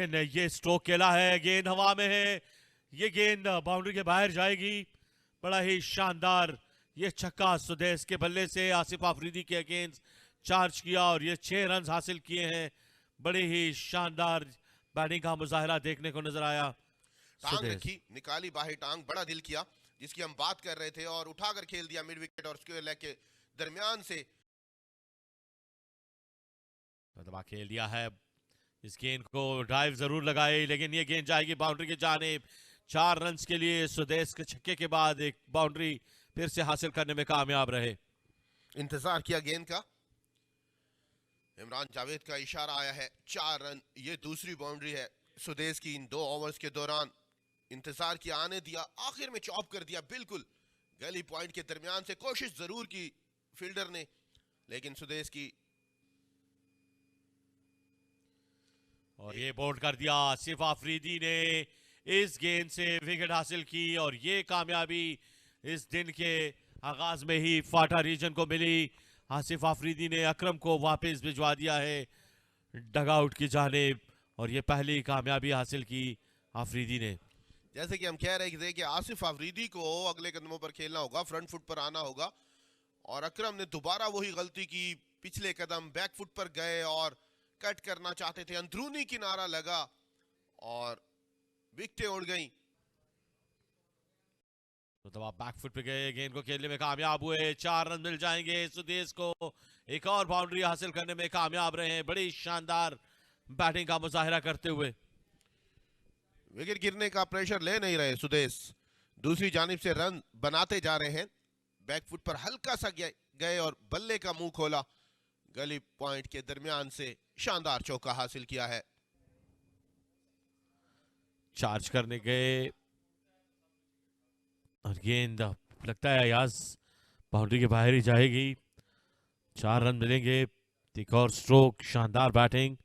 लेकिन ये स्ट्रोक खेला है, गेंद हवा में है, ये गेंद बाउंड्री के बाहर जाएगी। बड़ा ही शानदार ये छक्का सुदेश के बल्ले से आसिफ आफरीदी के अगेंस्ट चार्ज किया और ये 6 रन हासिल किए हैं। बड़ी ही शानदार बैटिंग का मुजाहरा देखने को नजर आया। टांग रखी, निकाली बाहर टांग, बड़ा दिल किया जिसकी हम बात कर रहे थे और उठाकर खेल दिया मिड विकेट और स्क्वायर लेग के दरमियान से दबा खेल दिया है। इस गेंद को ड्राइव जरूर लगाई लेकिन ये गेंद जाएगी बाउंड्री की जानिब। 4 रन के लिए सुदेश के छक्के के बाद एक बाउंड्री फिर से हासिल करने में कामयाब रहे। इंतजार किया गेंद का, इमरान जावेद का इशारा आया है, 4 रन, ये दूसरी बाउंड्री है सुदेश की इन 2 ओवर्स के दौरान। इंतजार किया, आने दिया, आखिर में चॉप कर दिया बिल्कुल गली पॉइंट के दरमियान से। कोशिश जरूर की फील्डर ने लेकिन सुदेश की, और ये बोल्ड कर दिया। आसिफ आफरीदी ने इस गेंद से विकेट हासिल की और ये कामयाबी इस दिन के आगाज में ही फाटा रीजन को मिली। आसिफ आफरीदी ने अकरम को वापस भिजवा दिया है डगआउट की जानिब और ये पहली कामयाबी हासिल की आफरीदी ने। जैसे कि हम कह रहे थे कि आसिफ आफरीदी को अगले कदमों पर खेलना होगा, फ्रंट फुट पर आना होगा और अकरम ने दोबारा वही गलती की, पिछले कदम बैक फुट पर गए और कट करना चाहते थे, अंदरूनी किनारा लगा और विकेटें उड़ गई। तो तब आप बैकफुट पे गए, गेंद को खेलने में कामयाब हुए, 4 रन मिल जाएंगे सुदेश को। एक और बाउंड्री हासिल करने में कामयाब रहे हैं, बड़ी शानदार बैटिंग का मुजाहिरा करते हुए। विकेट गिरने का प्रेशर ले नहीं रहे सुदेश, दूसरी जानिब से रन बनाते जा रहे हैं। बैकफुट पर हल्का सा गए और बल्ले का मुंह खोला, गली पॉइंट के दरमियान से शानदार चौका हासिल किया है। चार्ज करने गए और गेंद लगता है यास बाउंड्री के बाहर ही जाएगी। 4 रन मिलेंगे, एक और स्ट्रोक, शानदार बैटिंग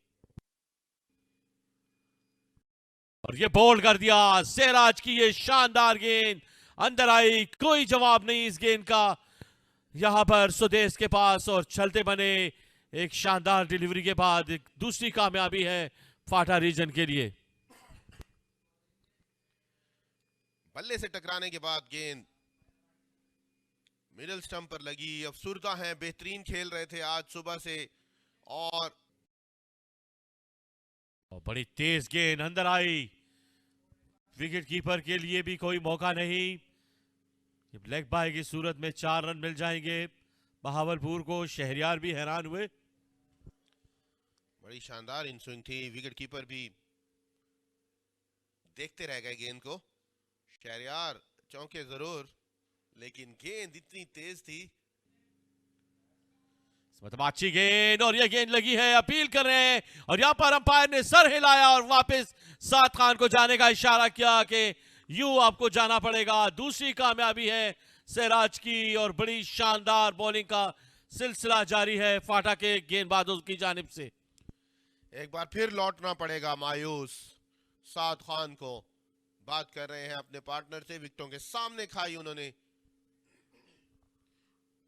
और ये बोल्ड कर दिया सिराज की ये शानदार गेंद अंदर आई, कोई जवाब नहीं इस गेंद का यहां पर सुदेश के पास और चलते बने एक शानदार डिलीवरी के बाद एक दूसरी कामयाबी है फाटा रीजन के लिए। बल्ले से टकराने के बाद गेंद मिडिल स्टंप पर लगी। अफसुर्दा हैं, बेहतरीन खेल रहे थे आज सुबह से और बड़ी तेज गेंद अंदर आई, विकेट कीपर के लिए भी कोई मौका नहीं। लेग बाय की सूरत में 4 रन मिल जाएंगे बहावलपुर को। शहरियार भी हैरान हुए, बड़ी शानदार इन स्विंग थी, विकेट कीपर भी देखते रह गए गेंद को। शहरियार चौंके जरूर लेकिन गेंद इतनी तेज थी। मतलब अच्छी गेंद और ये गेंद लगी है, अपील कर रहे हैं और यहां पर अंपायर ने सर हिलाया और वापस साद खान को जाने का इशारा किया कि यूं आपको जाना पड़ेगा। दूसरी कामयाबी है सिराज की और बड़ी शानदार बॉलिंग का सिलसिला जारी है फाटा के गेंदबाजों की जानिब से। एक बार फिर लौटना पड़ेगा मायूस साद खान को। बात कर रहे हैं अपने पार्टनर से, विकेटों के सामने खाई उन्होंने,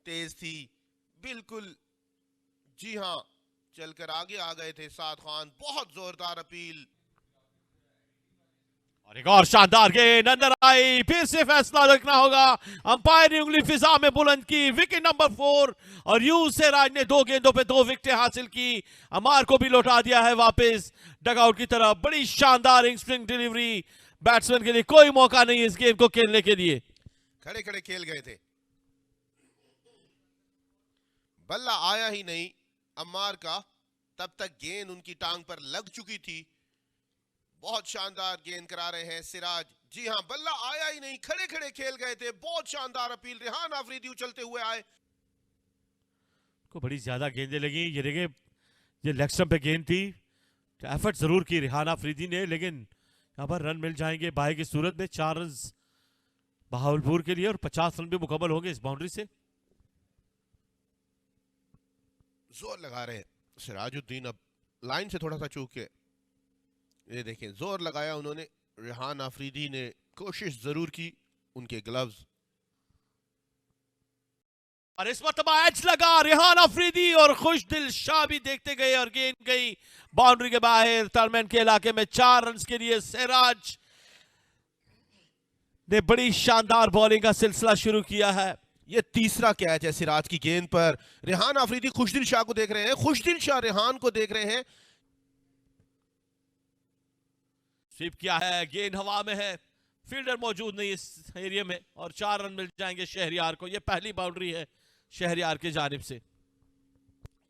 तेज थी बिल्कुल, जी हां, चलकर आगे आ गए थे साद खान। बहुत जोरदार अपील और एक और शानदार गेंद अंदर आई, फिर से फैसला रखना होगा। अंपायर ने उंगली फिजा में बुलंद की, विकेट नंबर 4 और यूं सिराज ने 2 गेंदों पे 2 विकेटें हासिल की। अमार को भी लौटा दिया है वापस डगआउट की तरफ। बड़ी शानदार इन स्विंग डिलीवरी, बैट्समैन के लिए कोई मौका नहीं इस गेंद को खेलने के लिए। खड़े खड़े खेल गए थे, बल्ला आया ही नहीं अम्मार का, तब तक गेंद उनकी टांग पर लग चुकी थी। बहुत शानदार गेंद करा रहे हैं सिराज, जी हां, बल्ला आया ही नहीं, खड़े खड़े खेल गए थे। बहुत शानदार अपील, रेहान आफरीदी उछलते हुए आए, को बड़ी ज्यादा गेंदें लगी। ये देखिए, ये लेग स्टंप पे गेंद थी, एफर्ट जरूर की रेहान आफरीदी ने लेकिन यहां पर रन मिल जाएंगे बाई की सूरत में। 4 रन बहावलपुर के लिए और 50 रन भी मुकम्मल होंगे इस बाउंड्री से। जोर लगा रहे हैं सिराजुद्दीन, अब लाइन से थोड़ा सा चूक के, ये देखें जोर लगाया उन्होंने। रेहान आफरीदी ने कोशिश जरूर की, उनके ग्लव्स और इस मरतबा एज लगा रेहान अफरीदी और खुशदिल शाह भी देखते गए और गेंद गई बाउंड्री के बाहर टर्नमैन के इलाके में। 4 रन के लिए सिराज ने बड़ी शानदार बॉलिंग का सिलसिला शुरू किया है। ये तीसरा कैच है सिराज की गेंद पर। रेहान अफरीदी खुशदिल शाह को देख रहे हैं, खुशदिल शाह रेहान को देख रहे हैं। स्वीप किया है, गेंद हवा में है, फील्डर मौजूद नहीं इस एरिया में और 4 रन मिल जाएंगे शहरियार को। ये पहली बाउंड्री है शहरियार की जानिब से।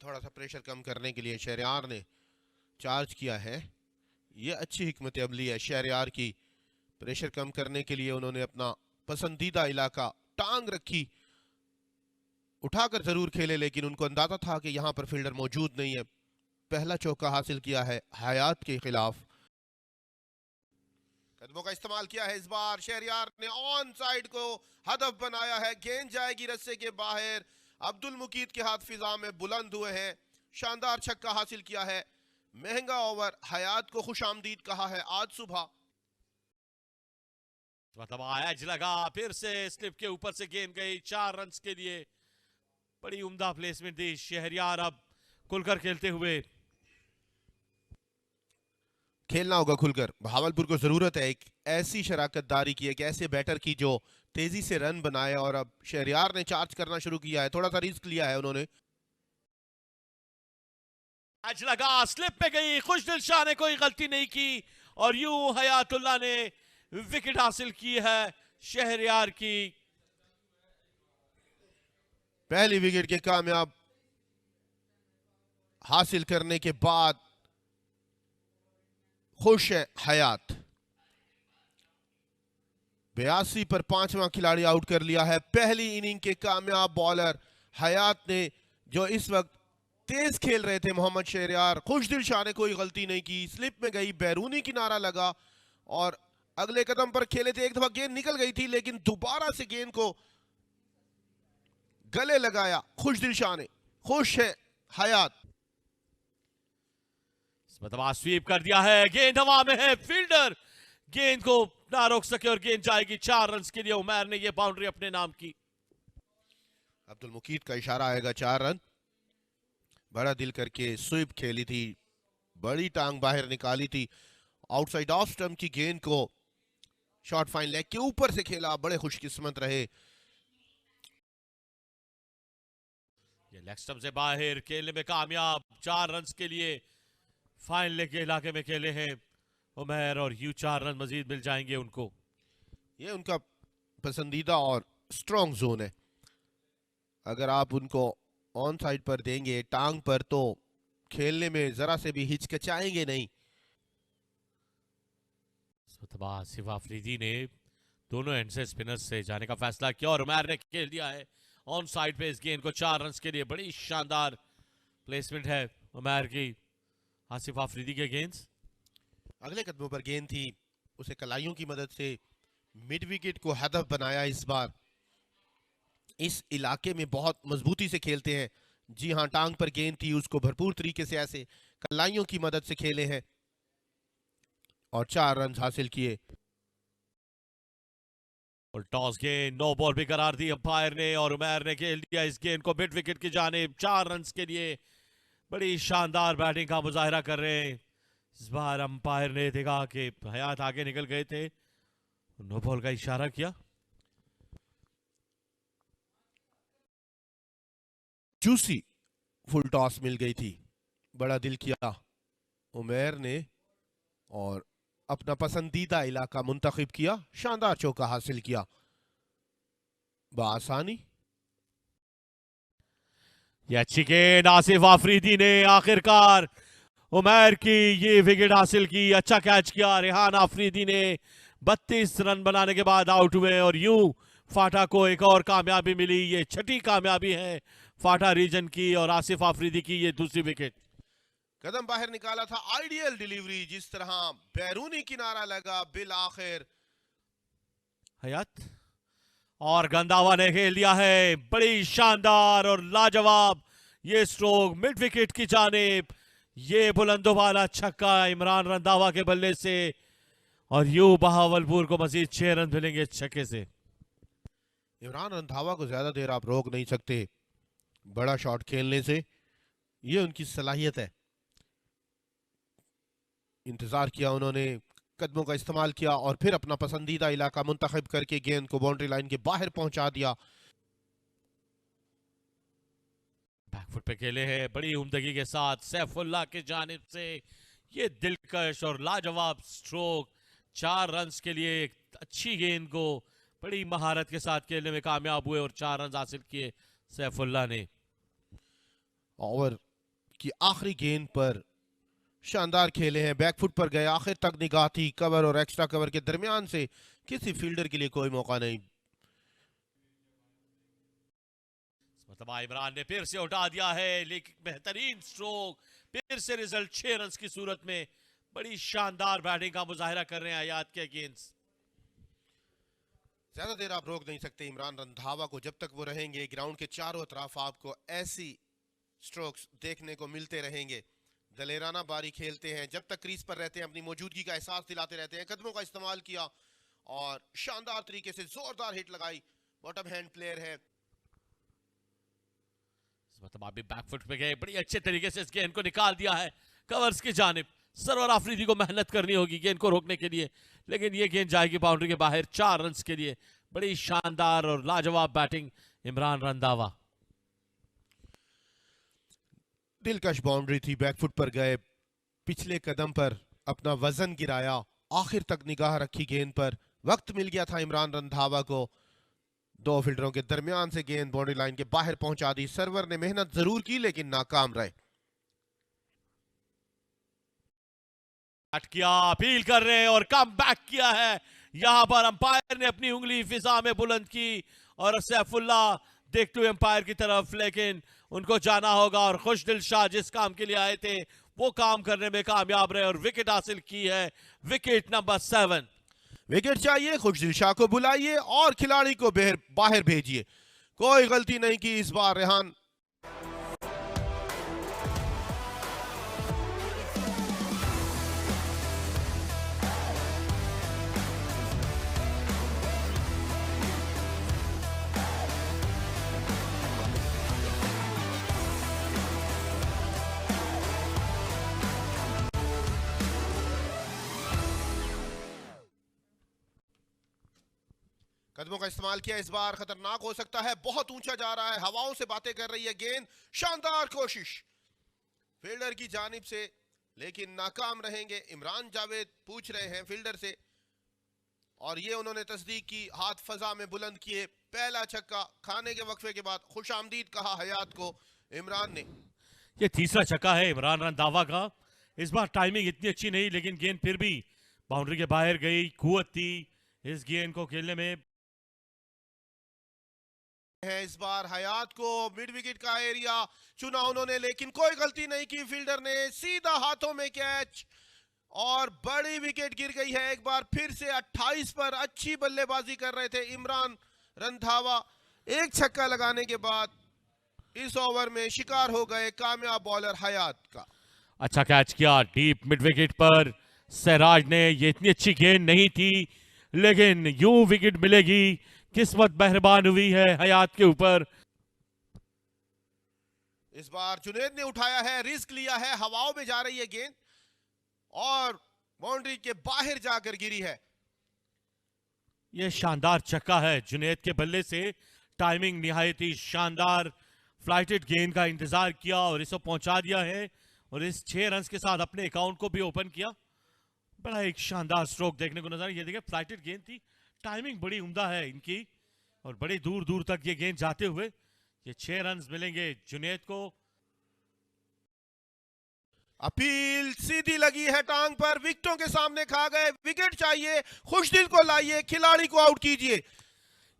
थोड़ा सा प्रेशर कम करने के लिए शहरियार ने चार्ज किया है। ये अच्छी हिकमत अमली है शहरियार की। प्रेशर कम करने के लिए उन्होंने अपना पसंदीदा इलाका टांग रखी, उठाकर जरूर खेले, लेकिन उनको अंदाजा था कि यहां पर फील्डर मौजूद नहीं है। पहला चौका हासिल किया है हयात के खिलाफ। कदमों का इस्तेमाल किया है इस बार। शहरियार ने ऑन साइड को हदफ बनाया है, गेंद जाएगी रस्से के बाहर। अब्दुल मुकीद के हाथ फिजा में बुलंद हुए हैं। शानदार छक्का हासिल किया है। महंगा ओवर। हयात को खुशामदीद कहा है आज सुबह। एज लगा, फिर से स्लिप के ऊपर से गेंद गई। 4 रन के लिए बड़ी उम्दा प्लेसमेंट दी शहरियार। अब खुलकर खेलते हुए खेलना होगा खुलकर। भावलपुर को जरूरत है एक ऐसी शराकतदारी की, एक ऐसे बैटर की जो तेजी से रन बनाए। और अब शहरियार ने चार्ज करना शुरू किया है, थोड़ा सा रिस्क लिया है उन्होंने। एज लगा, स्लिप पे गई। खुशदिल शाह ने कोई गलती नहीं की और यूं हयातुल्लाह ने विकेट हासिल की है शहरियार की। पहली विकेट के कामयाब हासिल करने के बाद खुश है हयात। 82 पर 5वां खिलाड़ी आउट कर लिया है। पहली इनिंग के कामयाब बॉलर हयात ने, जो इस वक्त तेज खेल रहे थे मोहम्मद शहरियार। खुशदिल शाह ने कोई गलती नहीं की, स्लिप में गई, बैरूनी किनारा लगा और अगले कदम पर खेले थे। एक दफा गेंद निकल गई थी, लेकिन दोबारा से गेंद को गले लगाया खुशदिल शाह ने। खुश है हयात। स्वीप कर दिया है, गेंद हवा में है, फील्डर गेंद को ना रोक सके और गेंद जाएगी। 4 रन के लिए उमैर ने यह बाउंड्री अपने नाम की। अब्दुल मुकीद का इशारा आएगा। 4 रन। बड़ा दिल करके स्वीप खेली थी, बड़ी टांग बाहर निकाली थी। आउटसाइड ऑफ स्टंप की गेंद को शॉर्ट फाइन लेग के ऊपर से खेला। बड़े खुशकिस्मत रहे। ये लेग स्टंप से बाहर खेलने में कामयाब। 4 रन के लिए फाइन लेग के इलाके में खेले हैं उमैर और यू 4 रन मजीद मिल जाएंगे उनको। ये उनका पसंदीदा और स्ट्रॉन्ग जोन है। अगर आप उनको ऑन साइड पर देंगे टांग पर, तो खेलने में जरा से भी हिचकिचाएंगे नहीं। आसिफ अफरीदी ने दोनों एंड से स्पिनर्स से जाने का फैसला किया और उमैर ने खेल दिया है ऑन साइड पे इस गेंद को। 4 रन के लिए बड़ी शानदार प्लेसमेंट है उमैर की। आसिफ अफरीदी के गेंद अगले कदमों पर गेंद थी, उसे कलाइयों की मदद से मिड विकेट को हदफ बनाया। इस बार इस इलाके में बहुत मजबूती से खेलते हैं। जी हां, टांग पर गेंद थी, उसको भरपूर तरीके से ऐसे कलाइयों की मदद से खेले हैं और 4 रन हासिल किए। और टॉस गेंद नो बॉल भी करार दी अंपायर ने और उमैर ने खेल दिया इस गेंद को मिड विकेट की जानिब। 4 रन के लिए बड़ी शानदार बैटिंग का मुजाहिरा कर रहे हैं। इस बार अंपायर ने देखा कि हयात आगे निकल गए थे, नो बॉल का इशारा किया। जूसी फुल टॉस मिल गई थी। बड़ा दिल किया उमैर ने और अपना पसंदीदा इलाका मुंतखब किया। शानदार चौका हासिल किया बआसानी। ये अच्छी गेंद आसिफ अफरीदी ने आखिरकार उमैर की ये विकेट हासिल की। अच्छा कैच किया रेहान अफरीदी ने। 32 रन बनाने के बाद आउट हुए और यूं फाटा को एक और कामयाबी मिली। ये 6ठी कामयाबी है फाटा रीजन की और आसिफ अफरीदी की ये दूसरी विकेट। कदम बाहर निकाला था, आइडियल डिलीवरी, जिस तरह बैरूनी किनारा लगा बिल आखिर। हयात और गंदावा ने खेल दिया है। बड़ी शानदार और लाजवाब ये स्ट्रोक मिड विकेट की जानिब। ये बुलंदों वाला छक्का इमरान रंधावा के बल्ले से और यूं बहावलपुर को मजीद 6 रन मिलेंगे छक्के से। इमरान रंधावा को ज्यादा देर आप रोक नहीं सकते। बड़ा शॉट खेलने से, ये उनकी सलाहियत है। इंतजार किया उन्होंने, कदमों का इस्तेमाल किया और फिर अपना पसंदीदा इलाका मुंतखब करके गेंद को बाउंड्री लाइन के बाहर पहुंचा दिया। बैकफुट पे खेले हैं बड़ी उम्दगी के साथ सैफुल्लाह की जानिब से, ये दिलकश और लाजवाब स्ट्रोक। 4 रन्स के लिए एक अच्छी गेंद को बड़ी महारत के साथ खेलने में कामयाब हुए और 4 रन हासिल किए सैफुल्लाह ने। ओवर की आखिरी गेंद पर शानदार खेले हैं, बैकफुट पर गए, आखिर तक निगाह थी, कवर और एक्स्ट्रा कवर के दरमियान से किसी फील्डर के लिए कोई मौका नहीं। मतलब इमरान ने फिर से उठा दिया है, लेकिन बेहतरीन स्ट्रोक, फिर से रिजल्ट 6 रन की सूरत में। बड़ी शानदार बैटिंग का मुजाहिरा कर रहे हैं हयात के अगेंस्ट। ज्यादा देर आप रोक नहीं सकते इमरान रंधावा को, जब तक वो रहेंगे ग्राउंड के चारों तरफ आपको ऐसी स्ट्रोक्स देखने को मिलते रहेंगे। दलेराना बारी खेलते हैं, जब तक क्रीज पर रहते हैं अपनी मौजूदगी का एहसास दिलाते रहते हैं। कदमों का इस्तेमाल किया और शानदार तरीके से जोरदार हिट लगाई, बॉटम हैंड प्लेयर है। मतलब आप भी बैकफुट पे गए, बड़ी अच्छे तरीके से इस गेंद को निकाल दिया है कवर्स की जानिब। सरवर आफरीदी को मेहनत करनी होगी गेंद को रोकने के लिए, लेकिन ये गेंद जाएगी बाउंड्री के बाहर 4 रन के लिए। बड़ी शानदार और लाजवाब बैटिंग इमरान रंधावा। दिलकश बाउंड्री थी, बैकफुट पर गए, पिछले कदम पर अपना वजन गिराया, आखिर तक निगाह रखी गेंद पर। वक्त मिल गया था इमरान रंधावा को, 2 फील्डरों के दरमियान से गेंद बाउंड्री लाइन के बाहर पहुंचा दी। सर्वर ने मेहनत जरूर की लेकिन नाकाम रहे। किया, अपील कर रहे हैं और कम बैक किया है। यहां पर अंपायर ने अपनी उंगली फिजा में बुलंद की और सैफुल्लाह देखते हुए अंपायर की तरफ, लेकिन उनको जाना होगा और खुशदिल शाह जिस काम के लिए आए थे वो काम करने में कामयाब रहे और विकेट हासिल की है, विकेट नंबर 7। विकेट चाहिए, खुशदिल शाह को बुलाइए और खिलाड़ी को बाहर भेजिए। कोई गलती नहीं की इस बार रेहान। कदमों का इस्तेमाल किया, इस बार खतरनाक हो सकता है, बहुत ऊंचा जा रहा है, हवाओं से बातें कर रही है गेंद। शानदार कोशिश फील्डर की जानिब से, लेकिन नाकाम रहेंगे। इमरान जावेद पूछ रहे हैं फील्डर से और ये उन्होंने तस्दीक की, हाथ फजा में बुलंद किए। पहला छक्का खाने के वक्फे के बाद खुशामदीद कहा हयात को इमरान ने। ये तीसरा छक्का है इमरान रंधावा का। इस बार टाइमिंग इतनी अच्छी नहीं, लेकिन गेंद फिर भी बाउंड्री के बाहर गई, कुव्वत थी इस गेंद को खेलने में। है इस बार हयात को मिड विकेट का एरिया चुना उन्होंने, लेकिन कोई गलती नहीं की फील्डर ने, सीधा हाथों में कैच और बड़ी विकेट गिर गई है। एक बार फिर से 28 पर अच्छी बल्लेबाजी कर रहे थे इमरान रंधावा। एक छक्का लगाने के बाद इस ओवर में शिकार हो गए कामयाब बॉलर हयात का। अच्छा कैच किया डीप मिड विकेट पर सहराज ने। ये इतनी अच्छी गेंद नहीं थी, लेकिन यूं विकेट मिलेगी, किस्मत मेहरबान हुई है हयात के ऊपर। इस बार जुनैद ने उठाया है, रिस्क लिया है, हवाओं में जा रही है गेंद और बाउंड्री के बाहर जाकर गिरी है। यह शानदार छक्का है जुनैद के बल्ले से, टाइमिंग निहायत ही शानदार। फ्लाइटेड गेंद का इंतजार किया और इसे पहुंचा दिया है और इस 6 रन के साथ अपने अकाउंट को भी ओपन किया। बड़ा एक शानदार स्ट्रोक देखने को नजर, ये देखिए फ्लाइटेड गेंद थी, टाइमिंग बड़ी उम्दा है इनकी और बड़ी दूर दूर तक ये गेंद जाते हुए ये 6 रन मिलेंगे जुनैद को। अपील सीधी लगी है टांग पर, विकेटों के सामने खा गए। विकेट चाहिए, खुशदिल को लाइए, खिलाड़ी को आउट कीजिए।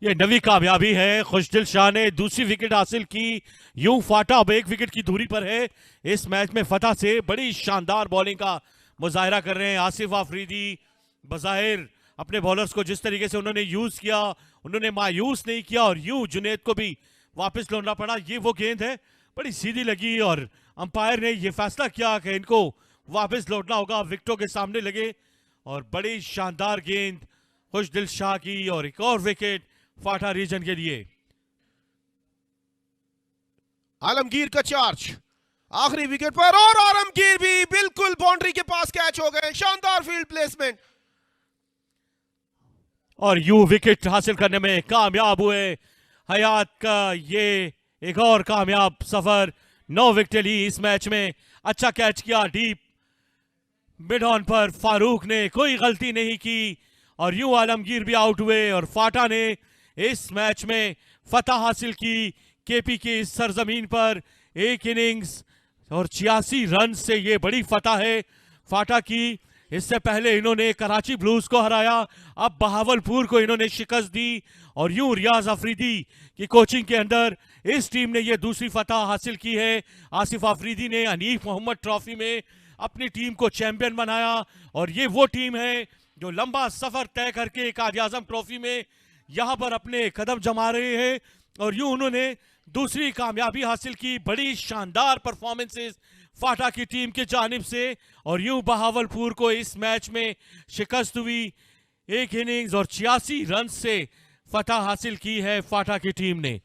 ये नवी कामयाबी है, खुशदिल शाह ने दूसरी विकेट हासिल की। यूं फाटा अब 1 विकेट की दूरी पर है इस मैच में फतह से। बड़ी शानदार बॉलिंग का मुजाहिरा कर रहे हैं आसिफ आफरीदी। बज़ाहिर अपने बॉलर्स को जिस तरीके से उन्होंने यूज किया, उन्होंने मायूस नहीं किया और यूं जुनैद को भी वापस लौटना पड़ा। ये वो गेंद है, बड़ी सीधी लगी और अंपायर ने यह फैसला किया कि इनको वापस लौटना होगा, विकेटों के सामने लगे और बड़ी शानदार गेंद खुशदिल शाह की और एक और विकेट फाटा रीजन के लिए। आलमगीर का चार्ज आखिरी विकेट पर, और आलमगीर भी बिल्कुल बाउंड्री के पास कैच हो गए। शानदार फील्ड प्लेसमेंट, और यूं विकेट हासिल करने में कामयाब हुए। हयात का ये एक और कामयाब सफर, 9 विकेट ली इस मैच में। अच्छा कैच किया डीप मिड ऑन पर, फारूक ने कोई गलती नहीं की और यूं आलमगीर भी आउट हुए और फाटा ने इस मैच में फतह हासिल की केपी की इस सरजमीन पर। एक इनिंग्स और 86 रन से ये बड़ी फतह है फाटा की। इससे पहले इन्होंने कराची ब्लूज को हराया, अब बहावलपुर को इन्होंने शिकस्त दी और यूं रियाज अफरीदी की कोचिंग के अंदर इस टीम ने ये दूसरी फतह हासिल की है। आसिफ अफरीदी ने हनीफ मोहम्मद ट्रॉफी में अपनी टीम को चैंपियन बनाया और ये वो टीम है जो लंबा सफर तय करके कायद आजम ट्रॉफी में यहां पर अपने कदम जमा रहे हैं और यूं उन्होंने दूसरी कामयाबी हासिल की। बड़ी शानदार परफॉर्मेंसेस फाटा की टीम की जानिब से और यूं बहावलपुर को इस मैच में शिकस्त हुई। एक इनिंग्स और 86 रन से फतह हासिल की है फाटा की टीम ने।